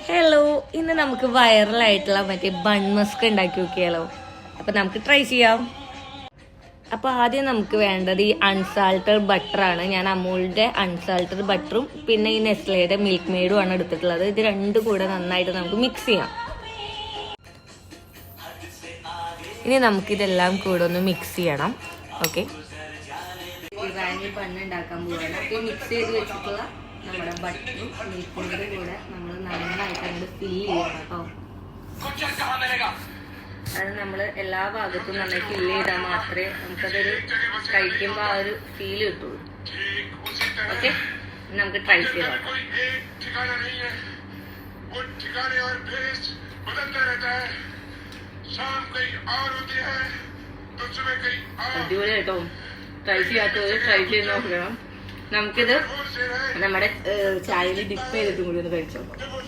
Hello, ഇന്ന് നമുക്ക് വൈറലായിട്ടുള്ള മറ്റേ ബൺ മസ്ക് ഉണ്ടാക്കി നോക്കിയാലോ. അപ്പൊ നമുക്ക് ട്രൈ ചെയ്യാം. അപ്പൊ ആദ്യം നമുക്ക് വേണ്ടത് ഈ അൺസാൾട്ടഡ് ബട്ടറാണ്. ഞാൻ അമൂലിന്റെ അൺസാൾട്ടഡ് ബട്ടറും പിന്നെ ഈ നെസ്ലയുടെ മിൽക്ക് മെയ്ഡും ആണ് എടുത്തിട്ടുള്ളത്. ഇത് രണ്ടും കൂടെ നന്നായിട്ട് നമുക്ക് മിക്സ് ചെയ്യാം. ഇനി നമുക്കിതെല്ലാം കൂടെ ഒന്ന് മിക്സ് ചെയ്യണം. ഓക്കെ, വാനില ബണ്ണ് ഉണ്ടാക്കാൻ പോവാണ്. അപ്പോൾ മിക്സ് ചെയ്ത് വെച്ചിട്ടുള്ള നമ്മുടെ ബട്ടറും മിൽക്ക് മെയ്ഡും കൂടെ നമ്മൾ നന്നായിട്ട് അങ്ങോട്ട് ഫില്ല് ചെയ്യണം കേട്ടോ. അത് നമ്മൾ എല്ലാ ഭാഗത്തും നന്നായി ഫില്ല് ചെയ്താൽ മാത്രമേ നമുക്കതൊരു കഴിക്കുമ്പോൾ ആ ഒരു ഫീല് കിട്ടുള്ളൂ. ഓക്കെ, നമുക്ക് ട്രൈ ചെയ്ത് നോക്കാം. അടിപൊളി കേട്ടോ. ട്രൈ ചെയ്യാത്തവർ ട്രൈ ചെയ്ത് നോക്കണം. നമുക്കിത് നമ്മുടെ ചായയിൽ ഡിപ്പ് ചെയ്തിട്ടും കൂടി ഒന്ന് കഴിച്ചോക്കാം.